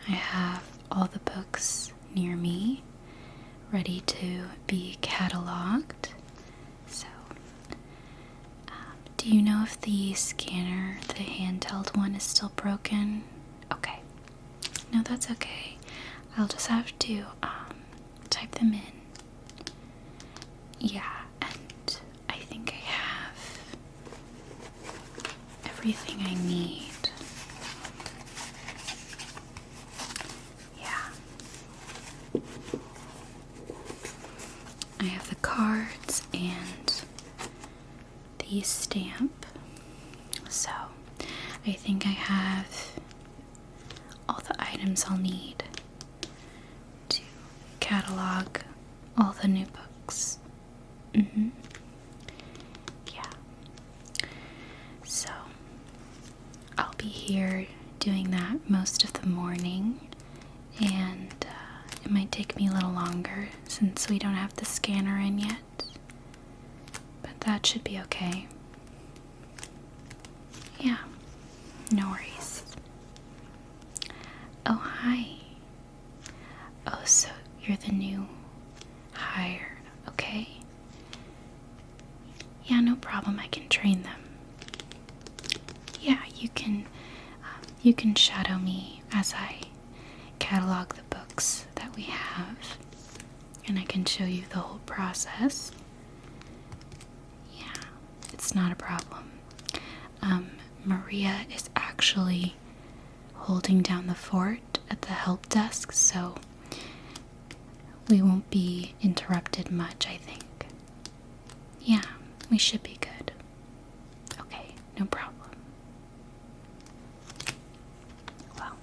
I have all the books near me, ready to be cataloged. So, do you know if the scanner, the handheld one, is still broken? Okay. No, that's okay. I'll just have to type them in. Yeah, and I think I have everything I need. Yeah. I have the cards and the stamp. So, I think I have all the items I'll need to catalog all the new books. Yeah. So, I'll be here doing that most of the morning, and it might take me a little longer since we don't have the scanner in yet, but that should be okay. Yeah, no worries. Oh, hi. Oh, so you're the new hire, okay? Yeah, no problem. I can train them. Yeah, you can shadow me as I catalog the books that we have, and I can show you the whole process. Yeah, it's not a problem. Maria is actually holding down the fort at the help desk, so we won't be interrupted much, I think. Yeah, we should be good. Okay, no problem. Well,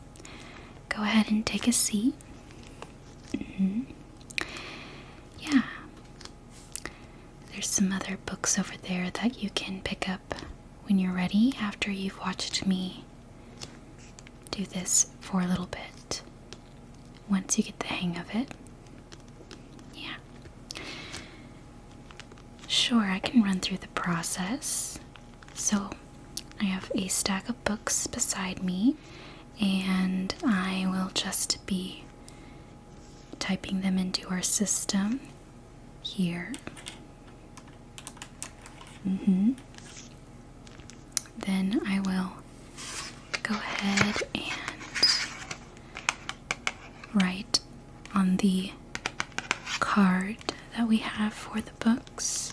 go ahead and take a seat. Yeah. There's some other books over there that you can pick up when you're ready after you've watched me do this for a little bit. Once you get the hang of it. Yeah. Sure, I can run through the process. So, I have a stack of books beside me, and I will just be typing them into our system here. Then I will go ahead and write on the card that we have for the books.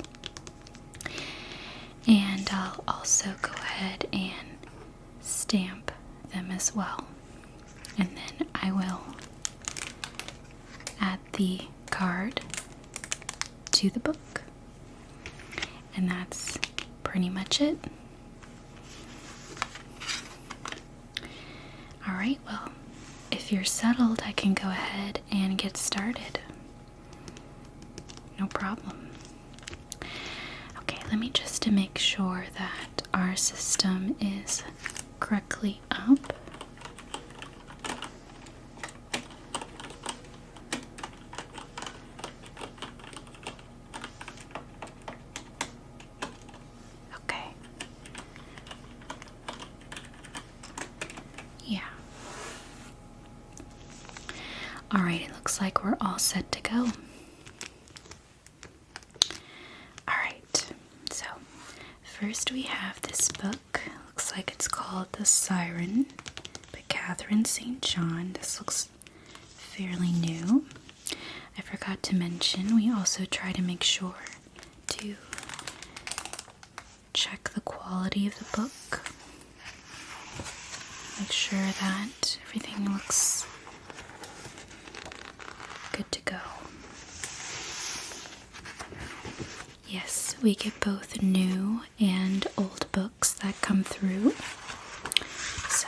And I'll also go ahead and stamp them as well. And then I will add the card to the book. And that's pretty much it. Alright, well, if you're settled, I can go ahead and get started. No problem. Okay, let me just make sure that our system is correctly up. Okay. Yeah. Alright, it looks like we're all set to go. Alright, so first we have this book. Looks like it's called The Siren by Catherine St. John. This looks fairly new. I forgot to mention, we also try to make sure to check the quality of the book. Make sure that everything looks good to go. Yes, we get both new and old books that come through. So,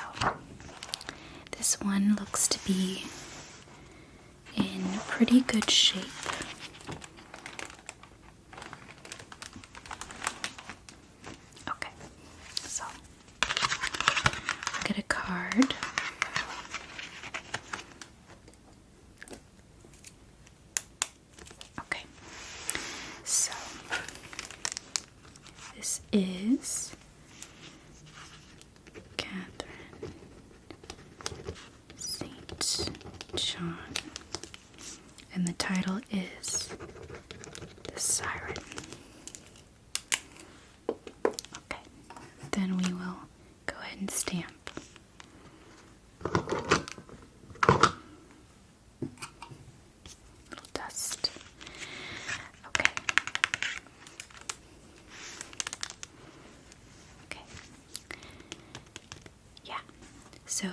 this one looks to be in pretty good shape. Okay, so I'll get a card. Okay, so this is Catherine St. Sean. And the title is The Siren. Okay, then we will go ahead and stamp. Little dust. Okay. Okay. Yeah. So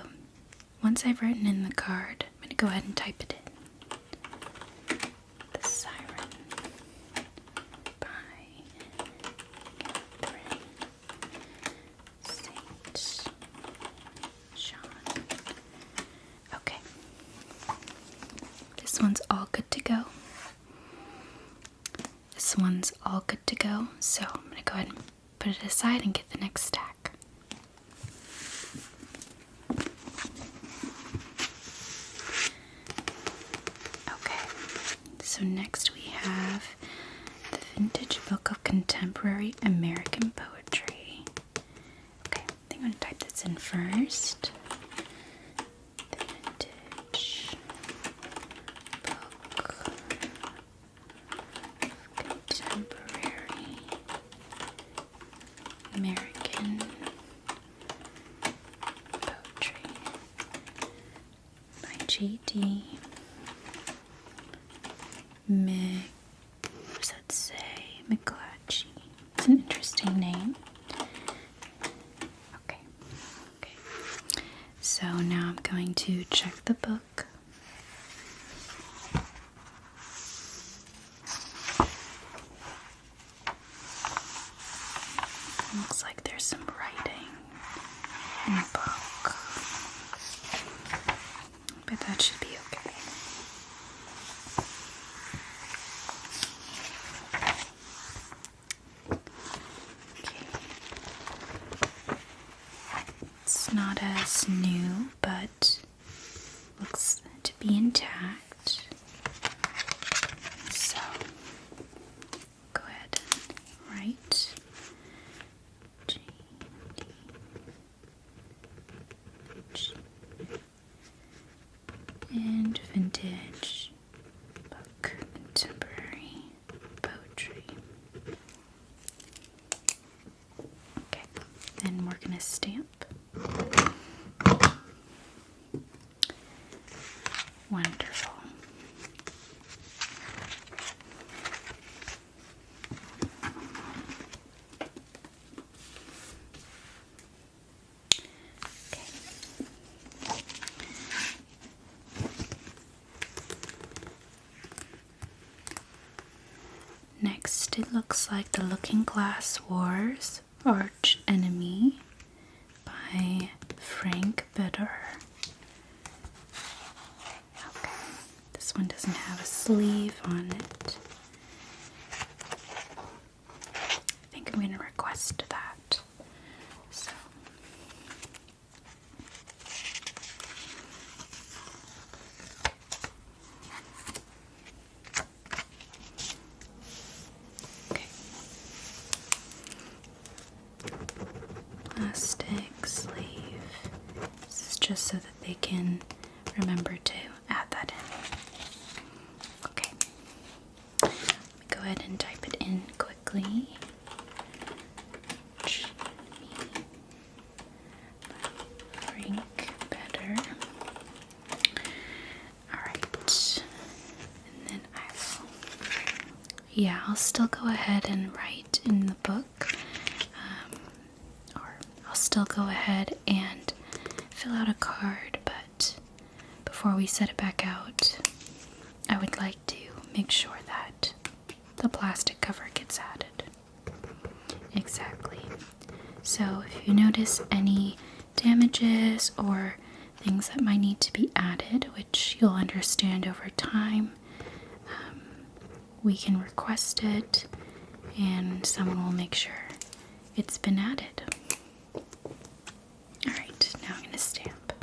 once I've written in the card, I'm going to go ahead and type it in. The Siren by Catherine St. John. Okay. This one's all good to go. This one's all good to go. So I'm going to go ahead and put it aside and get the next stack. So next we have the Vintage Book of Contemporary American Poetry. Okay, I think I'm going to type this in first. The Vintage Book of Contemporary American Poetry by J.D. What does that say? McGlatchy. It's an interesting name. Okay. So now I'm going to check the book. Looks like there's some writing in the book, but that should be okay. Not as new, but looks to be intact. So go ahead and write and Vintage Book Contemporary Poetry. Okay, then we're gonna stamp. Wonderful. Okay. Next, it looks like The Looking Glass Wars Arch Enemy by Frank Better. This one doesn't have a sleeve on it. I think I'm going to request that. So. Okay. Plastic sleeve. This is just so that they can remember to add that in. Go ahead and type it in quickly. Frank Better. Alright. And then I will. Yeah, I'll still go ahead and write in the book. Or I'll still go ahead and fill out a card, but before we set it back out, I would like to make sure that the plastic cover gets added. Exactly. So if you notice any damages or things that might need to be added, which you'll understand over time, we can request it and someone will make sure it's been added. Alright, now I'm going to stamp.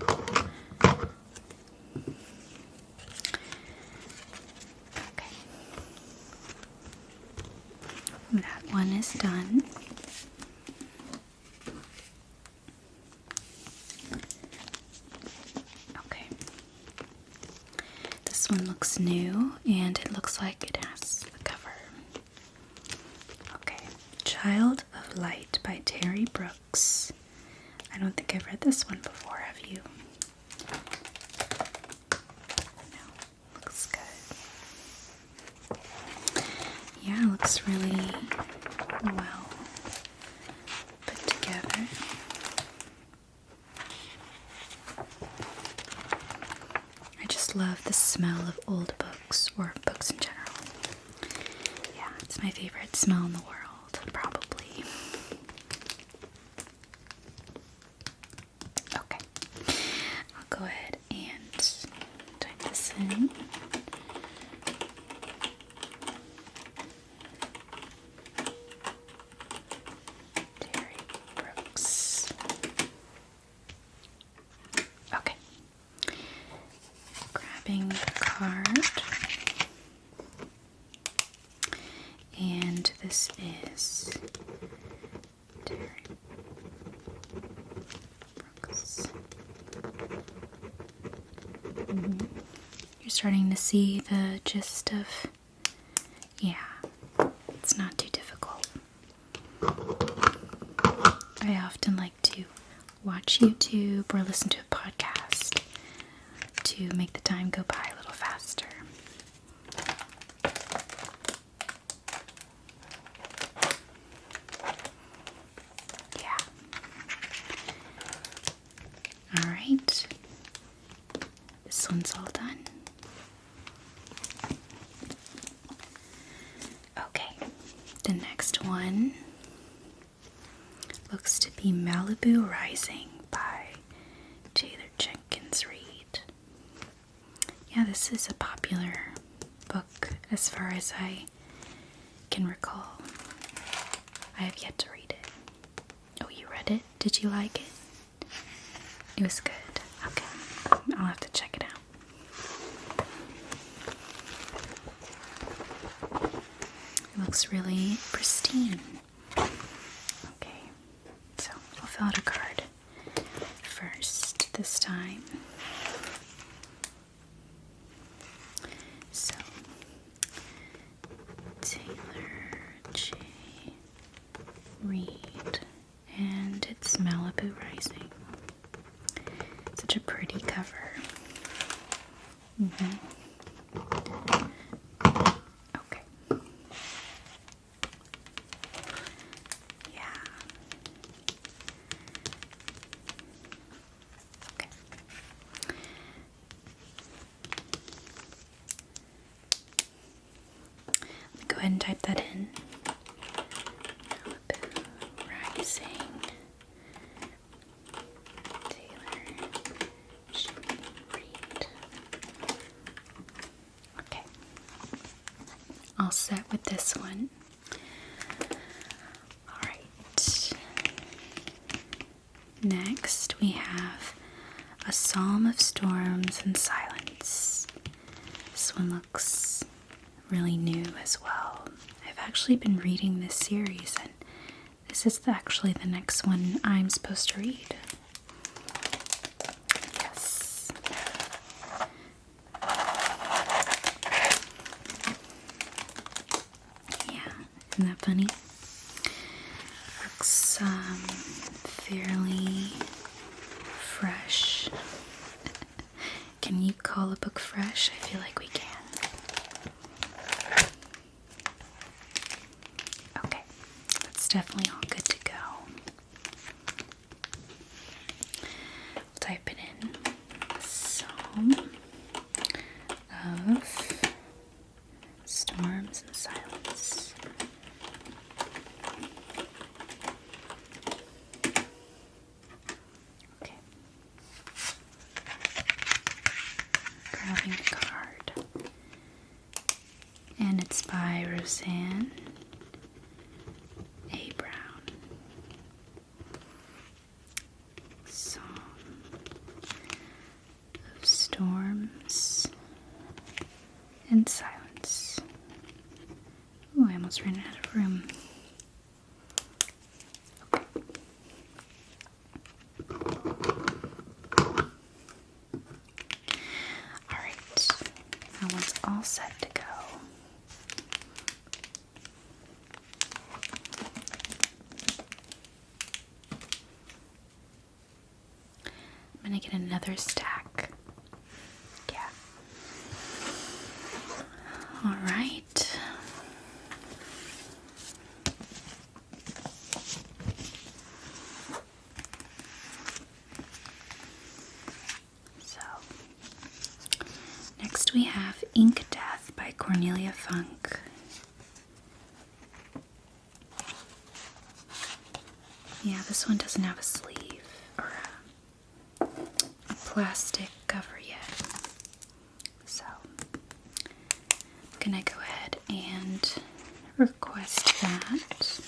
That one is done. Okay. one looks new, and it looks like it has a cover. Okay, Child of Light by Terry Brooks. I don't think I've read this one before, have you? No, looks good. Yeah, it looks really well put together. I just love the smell of old books, or books in general. Yeah, it's my favorite smell in the world, probably. Okay, I'll go ahead and type this in. Terry Brooks. Okay. Grabbing the card. And this is Terry Brooks. You're starting to see the gist of, yeah, it's not too difficult. I often like to watch YouTube or listen to a podcast to make the time go by a little faster. Yeah. Alright. This one's all done. Okay. The next one looks to be Malibu Rising by Taylor Jenkins Reid. Yeah, this is a popular book as far as I can recall. I have yet to read it. Oh, you read it? Did you like it? It was good. Okay, I'll have to check it out. It looks really pristine. Okay, so I'll fill out a card first this time. So, Taylor J. Reid, and it's Malibu Rising. Such a pretty cover. Okay. Yeah. Okay. Let me go ahead and type that in. Malibu Rising. Taylor J. Reid. Okay. All set with this one. Alright. Next we have A Psalm of Storms and Silence. This one looks really new as well. I've actually been reading this series, and this is actually the next one I'm supposed to read. Yes. Yeah, isn't that funny? Looks fairly fresh. Can you call a book fresh? I feel like we can. Okay, that's definitely all good to go. I'll type it in. Psalm of Storms and Silence. Okay. Grabbing a card. And it's by Roseanne A. Brown. Song of Storms and Silence. Ooh, I almost ran out of room. Okay. Alright. That one's all set to go. I'm gonna get another stack. Yeah. All right. So, next we have Ink Death by Cornelia Funk. Yeah, this one doesn't have a sleeve or a plastic cover yet. So, I'm gonna go ahead and request that.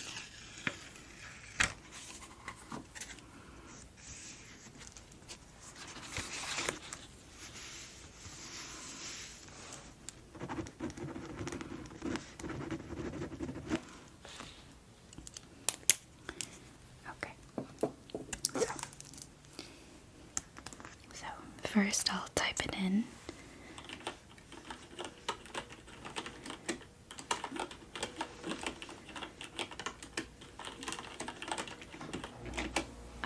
First, I'll type it in.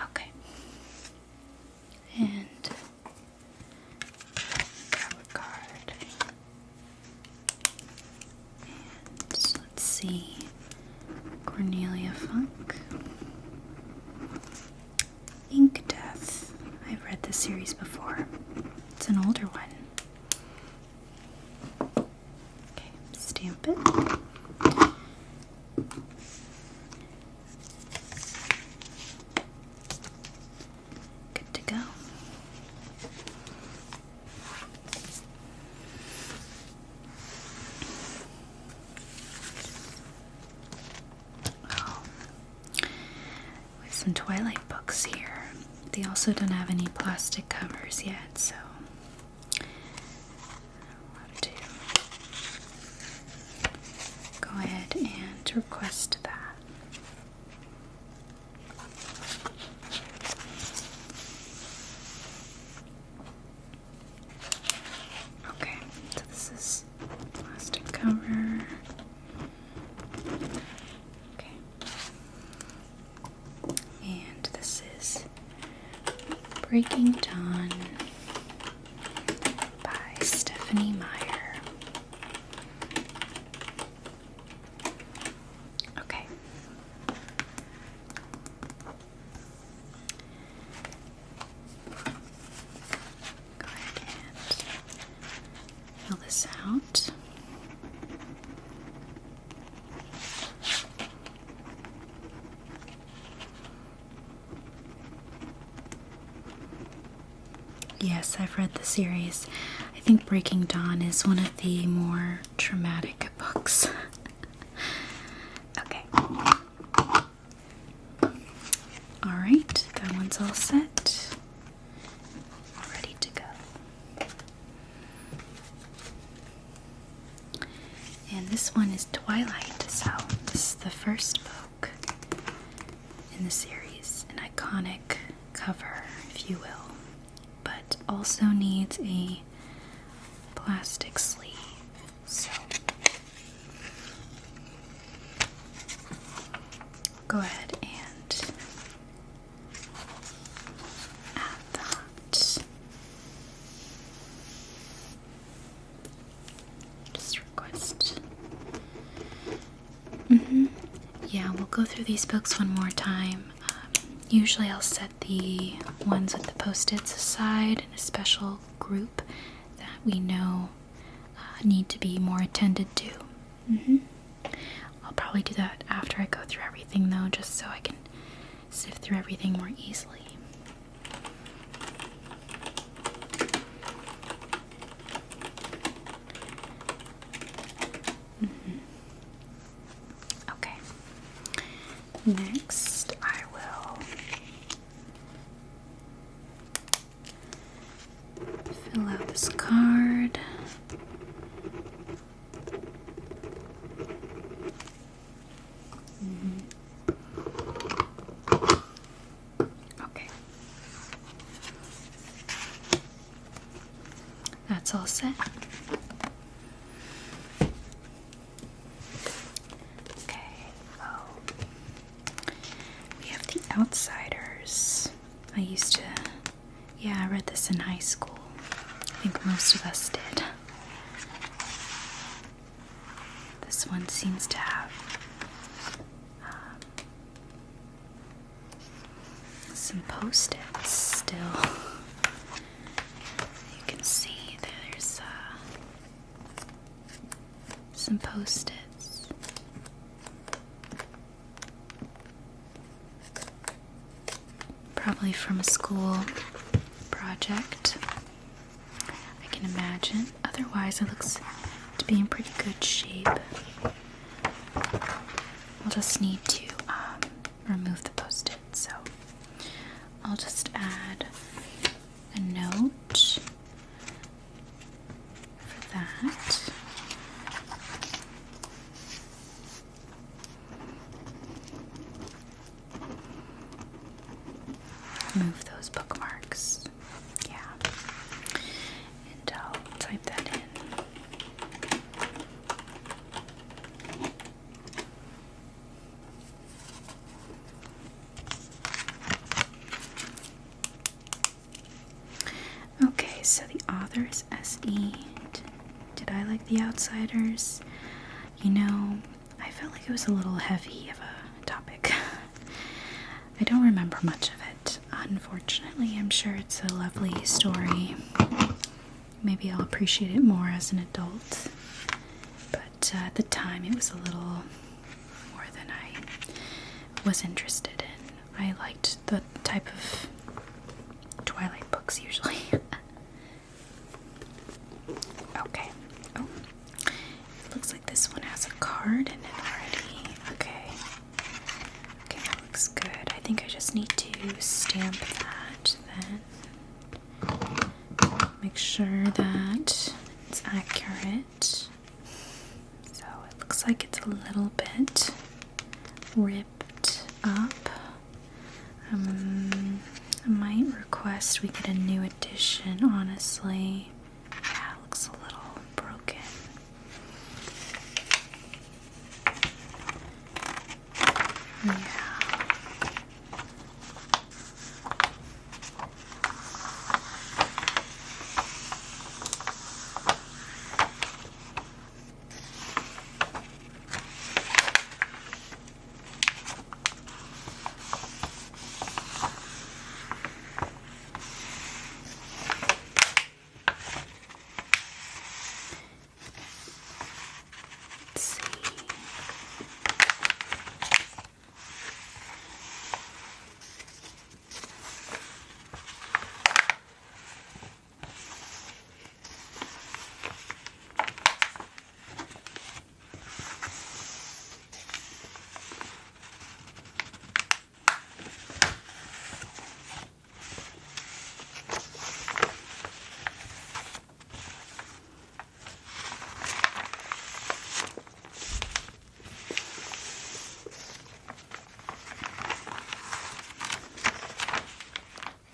Okay. And grab a card. And let's see. Cornelia Funk. Ink Death. I've read this series before. It's an older one. Okay, stamp it. Good to go. Oh, we have some Twilight books here. They also don't have any plastic covers yet, so I'll have to go ahead and request that. Okay, so this is plastic cover. Okay. And this is Breaking Dawn by Stephanie Meyer. Okay. Go ahead and fill this out. Yes, I've read the series. I think Breaking Dawn is one of the more traumatic books. Okay. Alright, that one's all set. Ready to go. And this one is Twilight, so this is the first book in the series. An iconic cover, if you will. Also needs a plastic sleeve, so go ahead and add that. Just request. Yeah, we'll go through these books one more time. Usually I'll set the ones with the post-its aside in a special group that we know need to be more attended to. I'll probably do that after I go through everything though, just so I can sift through everything more easily. Okay. Next, I will fill out this card. Okay. That's all set. Outsiders. I used to, yeah, I read this in high school. I think most of us did. This one seems to have some post-its still. You can see there's some post-its. Probably from a school project, I can imagine. Otherwise, it looks to be in pretty good shape. I'll just need to remove the post-it, so I'll just add a note for that. Remove those bookmarks. Yeah. And I'll type that in. Okay, so the author is S.E. Did I like The Outsiders? You know, I felt like it was a little heavy of a topic. I don't remember much of it, unfortunately. I'm sure it's a lovely story. Maybe I'll appreciate it more as an adult. But at the time, it was a little more than I was interested in. I liked the type of Twilight books usually. Okay. Oh, it looks like this one has a card in it already. Okay. Okay, that looks good. I think I just need to stamp that then. Make sure that it's accurate. So it looks like it's a little bit ripped up. I might request we get a new edition, honestly. Yeah, it looks a little broken. Yeah.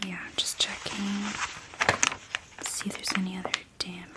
Yeah, I'm just checking. See if there's any other damage.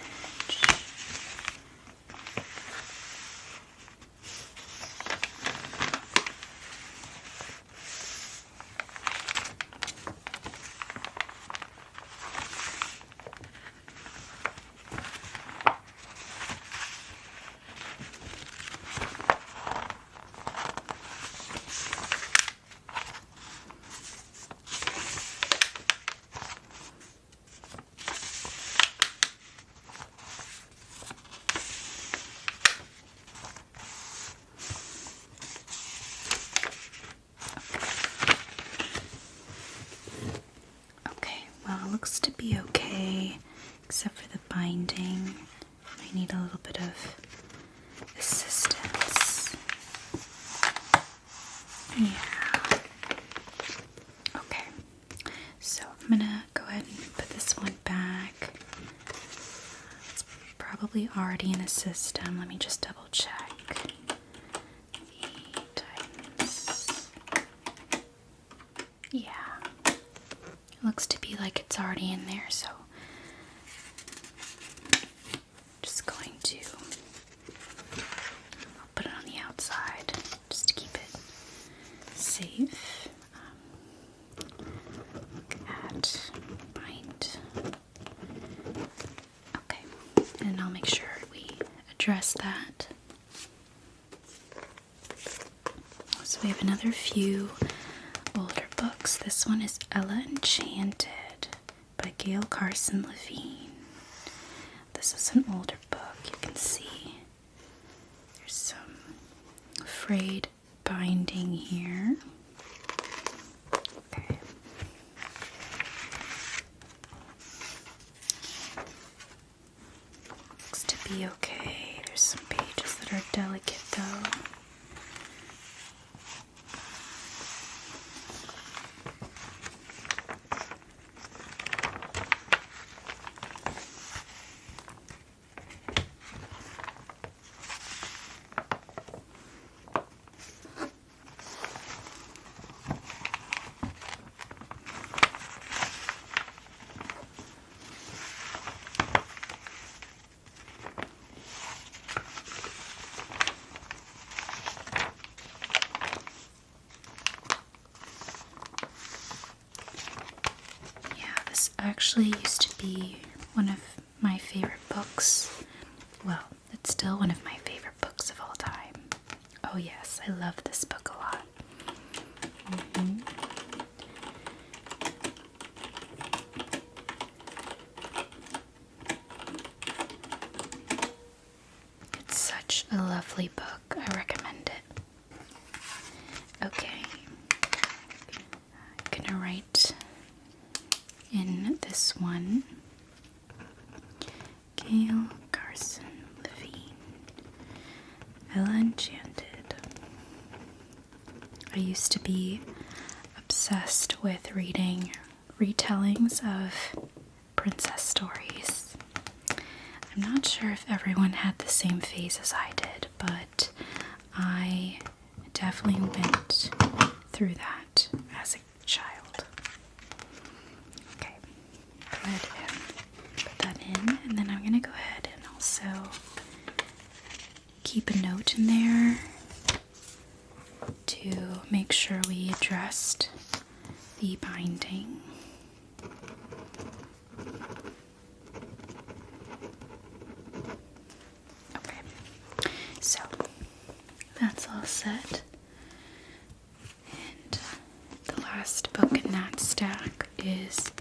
Looks to be okay, except for the binding. I need a little bit of assistance. Yeah. Okay, so I'm gonna go ahead and put this one back. It's probably already in the system. Let me just double check. Yeah. Looks to be like it's already in there, so just going to I'll put it on the outside just to keep it safe. address that. So we have another few older books. This one is Ella Enchanted by Gail Carson Levine. This is an older book. You can see there's some frayed binding here. Okay. Looks to be okay. There's some pages that are delicate though. Actually used to be one of my favorite books. Well, it's still one of my favorite books of all time. Oh yes, I love this book a lot. It's such a lovely book. I recommend it. Okay. I'm gonna write in this one, Gail Carson Levine, Ella Enchanted. I used to be obsessed with reading retellings of princess stories. I'm not sure if everyone had the same phase as I did, but I definitely went through that as a child. Go ahead and put that in, and then I'm going to go ahead and also keep a note in there to make sure we addressed the binding. Okay, so that's all set. And the last book in that stack is,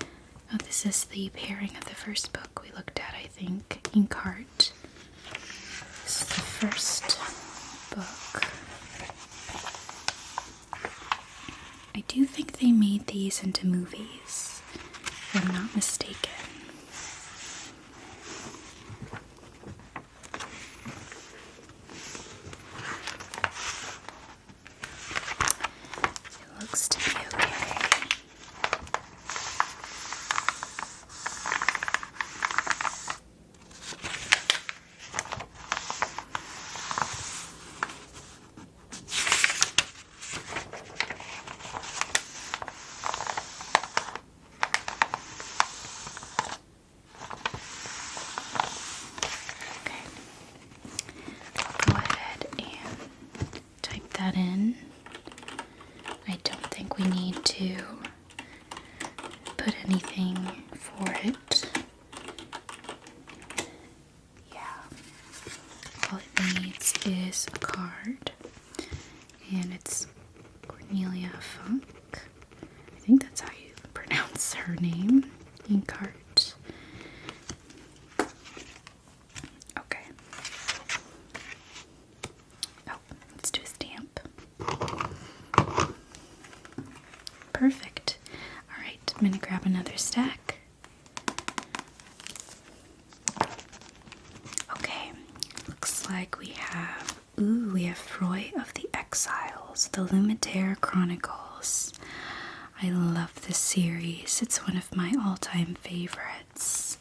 oh, this is the pairing of the first book we looked at, I think, Inkheart. This is the first book. I do think they made these into movies, if I'm not mistaken. It looks to be okay. That in. I don't think we need to put anything for it. Yeah. All it needs is a card, and it's Cornelia Funk. I think that's how you pronounce her name. Inkheart. Okay. Oh, let's do a stamp. Perfect. Alright, I'm gonna grab another stack. Okay, looks like we have Roy of the Exiles, the Lumitaire Chronicles. I love this series. It's one of my all-time favorites.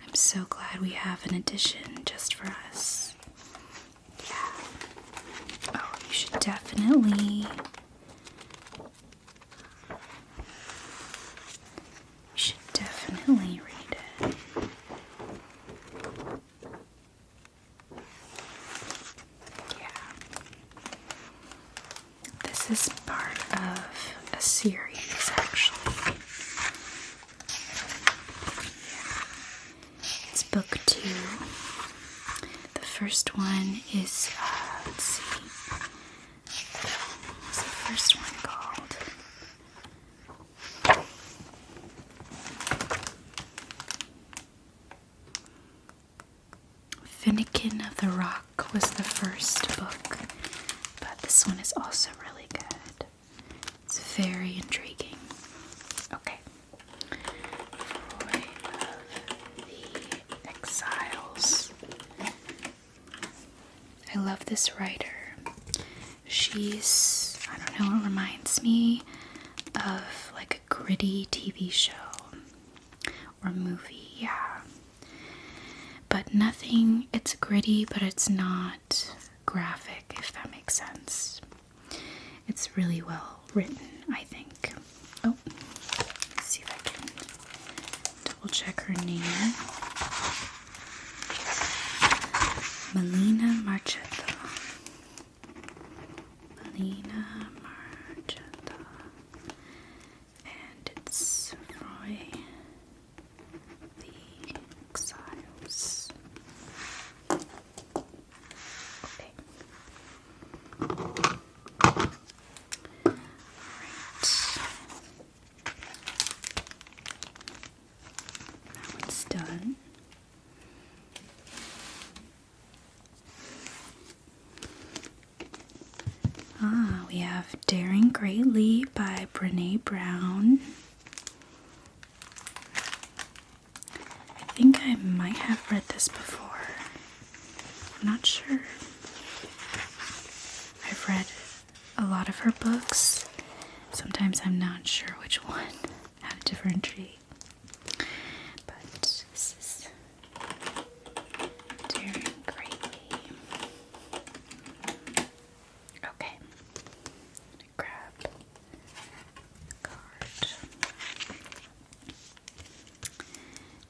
I'm so glad we have an edition just for us. Yeah. Oh, you should definitely read it. Yeah. This is part of a series, actually. Yeah. It's book 2. first one is, let's see, what's the first one called? Finnegan of the Rock was the first book, but this one is also really good. It's very intriguing. Okay. Roy of the Exiles. I love this writer. She's, I don't know, it reminds me of like a gritty TV show or movie, yeah. But nothing, it's gritty, but it's not graphic, if that makes sense. It's really well written, I think. Oh, let's see if I can double check her name. Melina Marchetta. Melina Marchetta. And it's Roy the Exiles. Okay. Done. We have Daring Greatly by Brené Brown. I think I might have read this before. I'm not sure. I've read a lot of her books. Sometimes I'm not sure which one, how to differentiate. This is Daring Greatly. Okay, I'm gonna grab the card.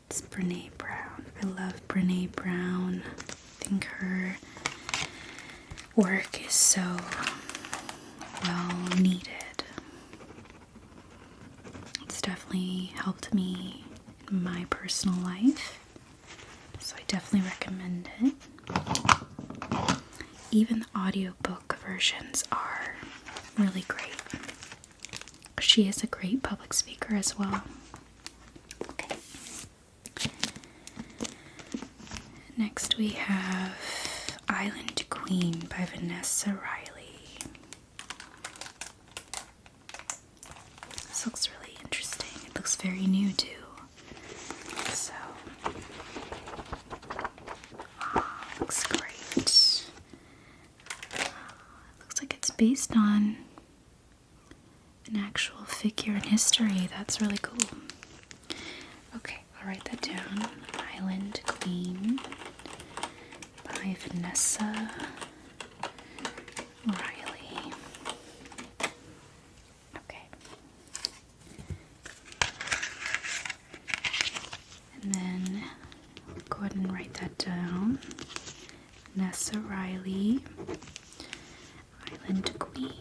It's Brené Brown. I love Brené Brown. I think her work is so well needed. It's definitely helped me my personal life, so I definitely recommend it. Even the audiobook versions are really great. She is a great public speaker as well. Okay. Next we have Island Queen by Vanessa Riley. This looks really interesting. It looks very new too. So, looks great. Looks like it's based on an actual figure in history. That's really cool. Okay, I'll write that down. Island Queen by Vanessa Riley. Okay. And then I'll go ahead and write that down. Vanessa Riley, Island Queen.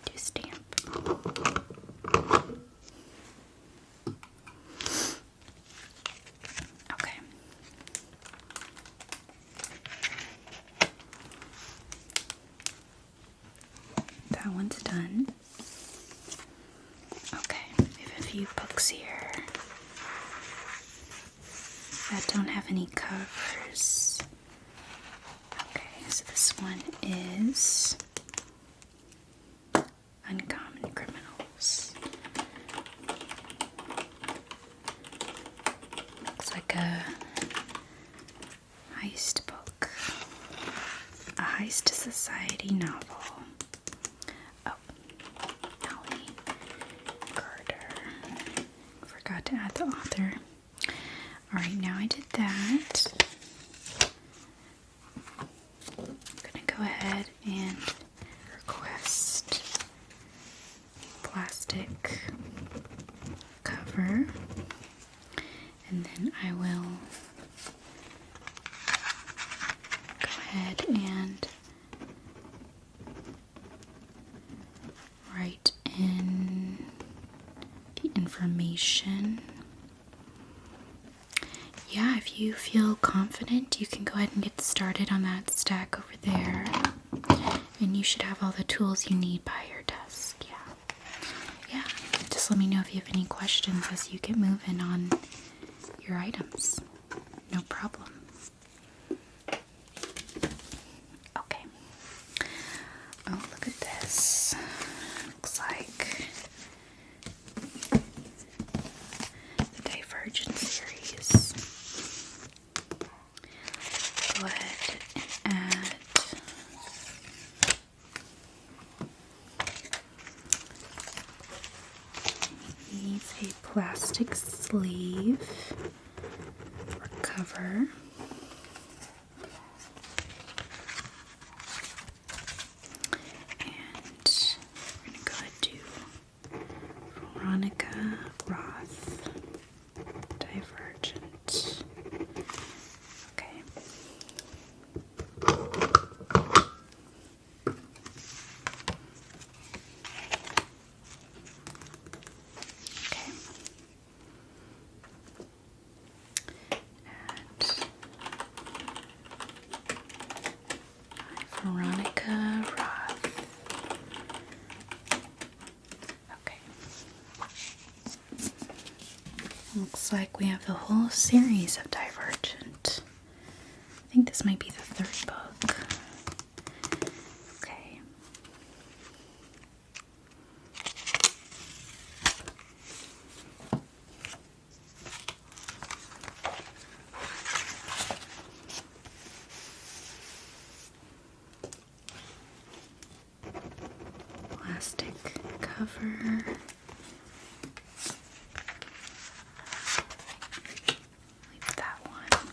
Do stamp. Okay. That one's done. Okay, we have a few books here that don't have any covers. Okay, so this one is Uncommon Criminals. Looks like a heist book. A heist society novel. Oh, Ellie Carter. Forgot to add the author. Alright, now I did that. I'm gonna go ahead and request plastic cover, and then I will go ahead and write in the information. Yeah, if you feel confident, you can go ahead and get started on that stack over there. And you should have all the tools you need by your desk. Yeah. Just let me know if you have any questions as you get moving on your items. No problem. Okay. Oh, look at this. Looks like the Divergent series. Go ahead and add needs a plastic sleeve or cover. And we're going to go ahead and do Veronica Roth Divergent. Okay. Veronica Roth. Okay. Looks like we have the whole series of Divergent. I think this might be the third book. Okay. Plastic cover. Leave that one.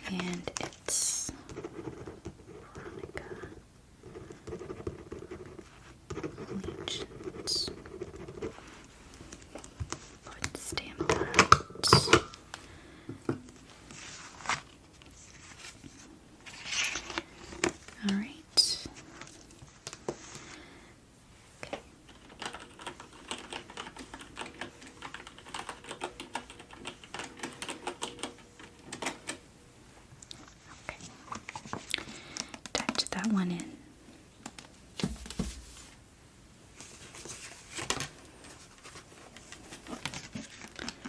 And it's Veronica Legends. Go ahead and stamp that. All right. Okay. Attach that one in.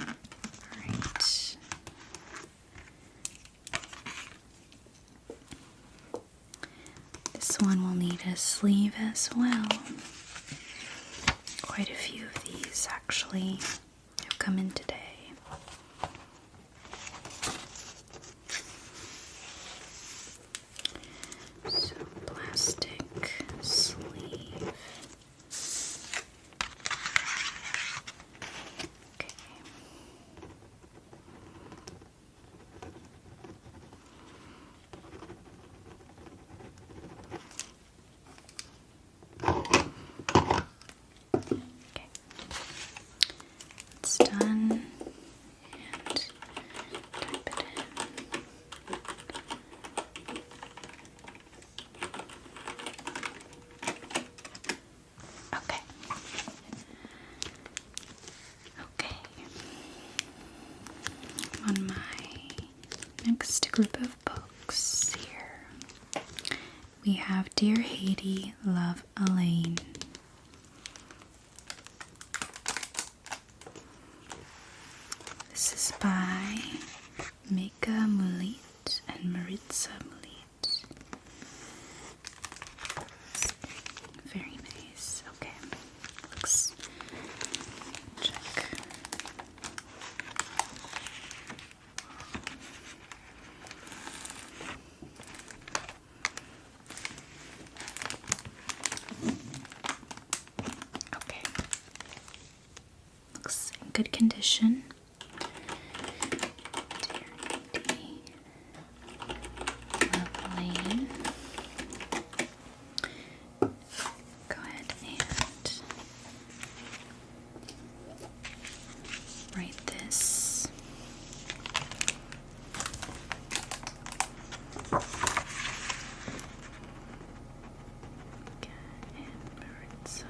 All right. This one will need a sleeve as well. Quite a few of these actually have come in today. So, plastic sleeve. Okay. Okay. It's done. And type it in. Okay. Okay. On my next group of books here, we have Dear Haiti, Love Elaine. This is by Mika Mulit and Maritza Mulit. It's very nice. Okay. Looks. Check. Okay. Looks in good condition. Lovely. Go ahead and write this. And Maritza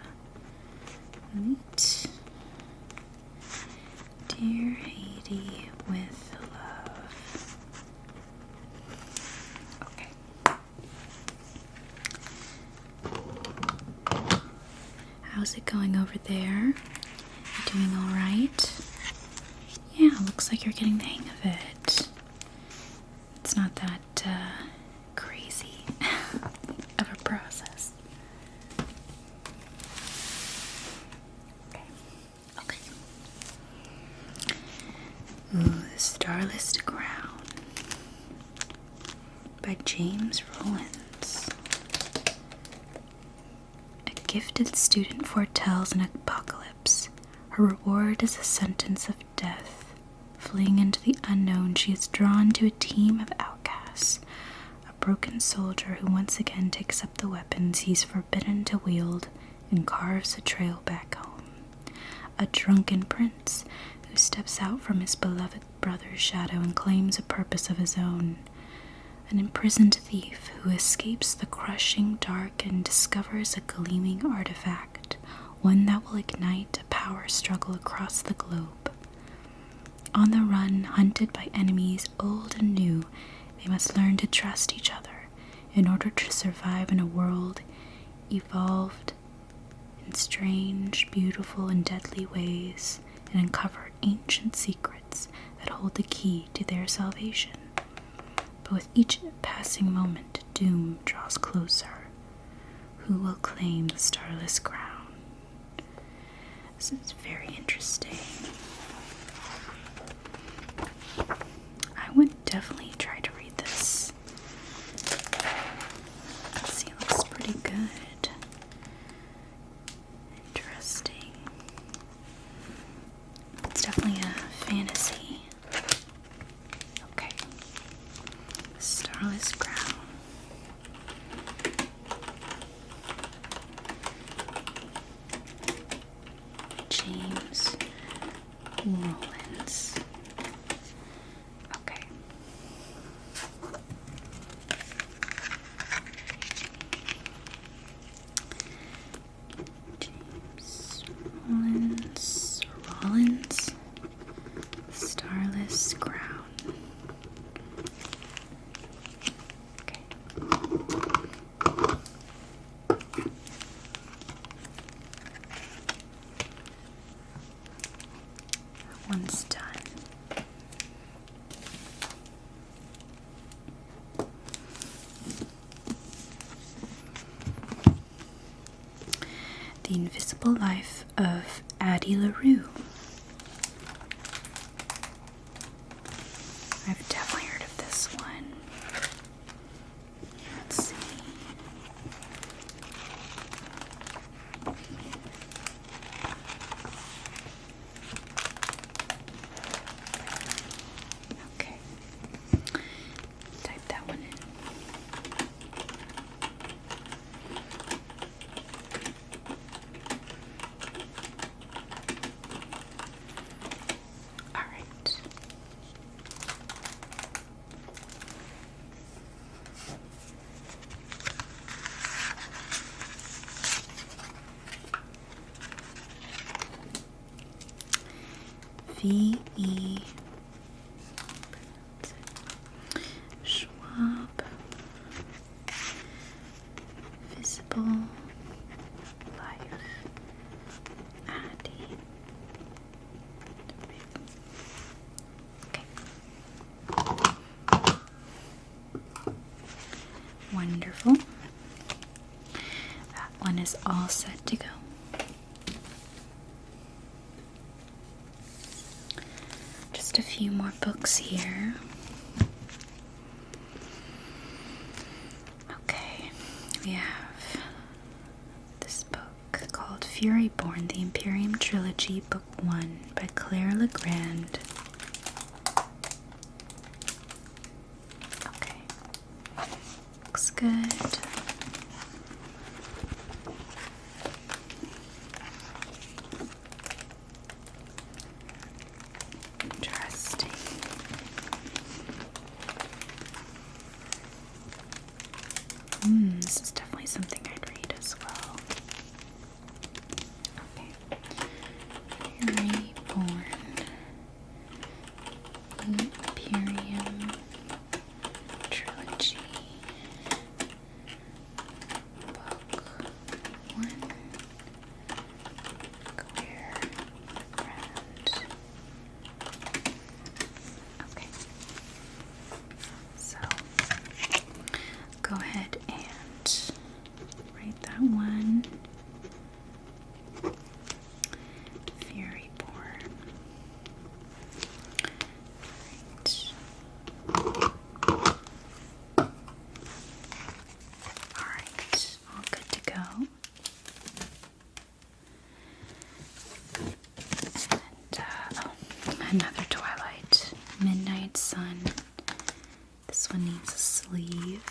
Meet. Dear Haiti with How's it going over there? You doing alright? Yeah, looks like you're getting the hang of it. It's not that crazy of a process. Okay. Ooh, The Starless Crown by James Rollins. A gifted student foretells an apocalypse. Her reward is a sentence of death. Fleeing into the unknown, she is drawn to a team of outcasts. A broken soldier who once again takes up the weapons he's forbidden to wield and carves a trail back home. A drunken prince who steps out from his beloved brother's shadow and claims a purpose of his own. An imprisoned thief who escapes the crushing dark and discovers a gleaming artifact, one that will ignite a power struggle across the globe. On the run, hunted by enemies old and new, they must learn to trust each other in order to survive in a world evolved in strange, beautiful, and deadly ways, and uncover ancient secrets that hold the key to their salvation. But with each passing moment, doom draws closer. Who will claim the Starless Crown? This is very interesting. I would definitely try to read this. Let's see, it looks pretty good. Interesting. It's definitely a fantasy. Okay. Starless Crown. James Rollins. Okay. James Rollins, Starless Crown. Okay. That one's done. The Invisible Life of Addie LaRue. I've definitely heard of this one. Let's see. Okay. Type that one in. Alright. V.E. Schwab. Visible Life. Addie. Okay. Wonderful. That one is all set to go. Just a few more books here. Okay, we have this book called Fury Born, the Imperium Trilogy, Book 1 by Claire Legrand. Okay, looks good. Interesting. This is definitely something I'd read as well. Okay. Fury Born. Imperium Trilogy. another Twilight. Midnight Sun. This one needs a sleeve.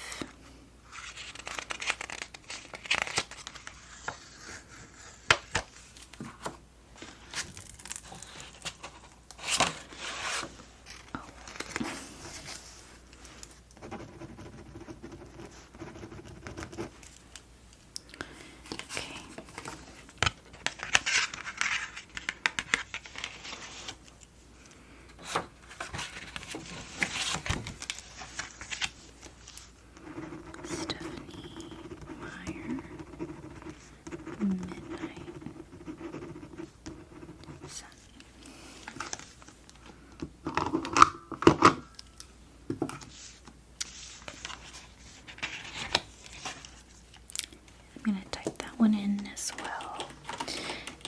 I'm going to type that one in as well.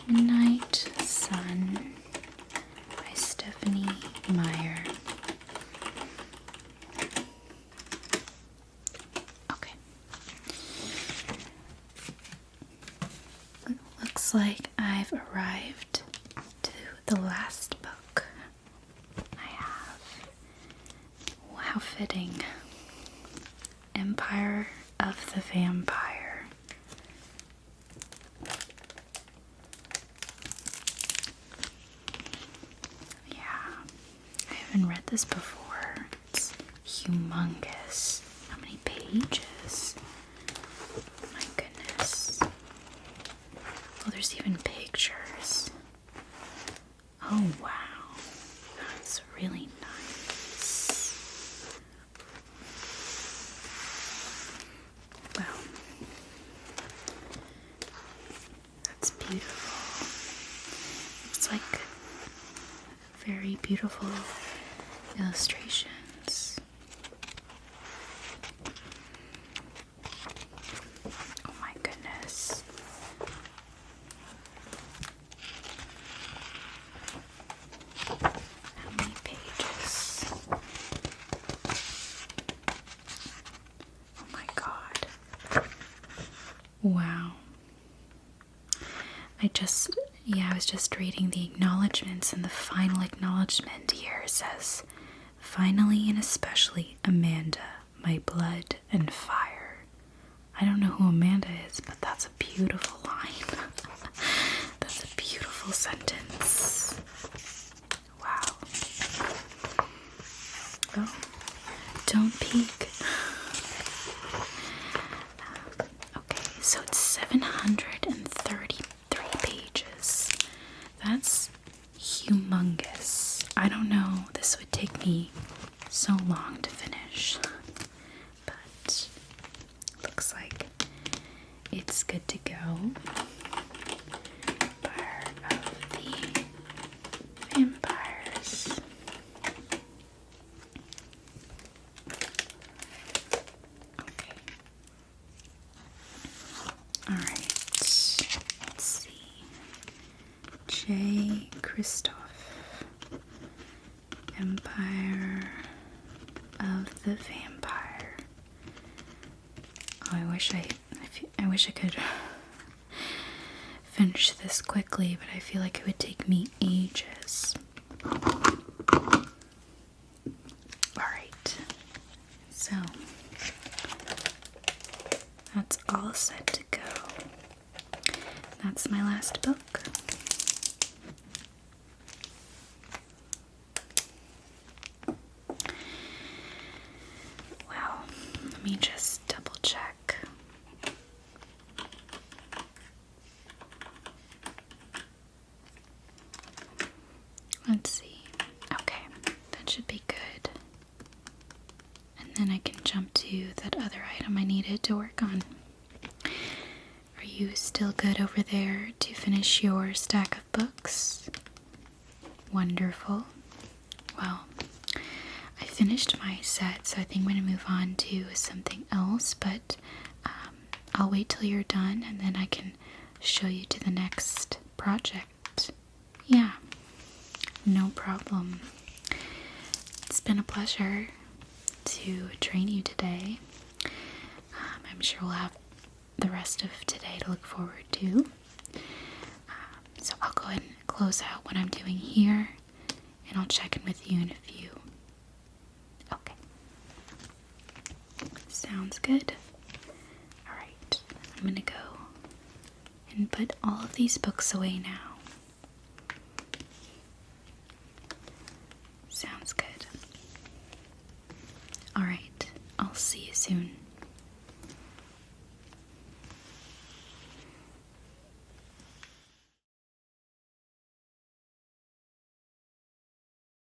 Midnight Sun by Stephanie Meyer. Okay. It looks like I've arrived to the last book I have. How fitting. Empire of the Vampire. I haven't read this before. It's humongous. How many pages? My goodness. Oh, there's even pictures. Oh, wow. That's really nice. Wow. That's beautiful. It's like very beautiful illustrations. Oh my goodness. How many pages? Oh my god. Wow. I was just reading the acknowledgements, and the final acknowledgement here says, "Finally and especially Amanda, my blood and fire." I don't know who Amanda is, but that's a beautiful line. That's a beautiful sentence. Wow. Oh, don't peek. Okay, so it's 733 pages. That's humongous. I don't know, this would take me so long to finish, but looks like it's good to go. Empire of the Vampires. Okay. Alright, let's see. J. Christoph. Empire of the Vampire. Oh, I wish I could finish this quickly, but I feel like it would take me ages. Alright, so that's all set to go. That's my last book. Well, let me just double check. Let's see. Okay, that should be good. And then I can jump to that other item I needed to work on. Are you still good over there to finish your stack of books? Wonderful. Well, I finished my set, so I think I'm going to move on to something else, but I'll wait till you're done and then I can show you to the next project. Yeah, no problem. It's been a pleasure to train you today. I'm sure we'll have the rest of today to look forward to. So I'll go ahead and close out what I'm doing here, and I'll check in with you in a few. Okay. Sounds good. Alright, I'm gonna go and put all of these books away now. Sounds good. Alright, I'll see you soon.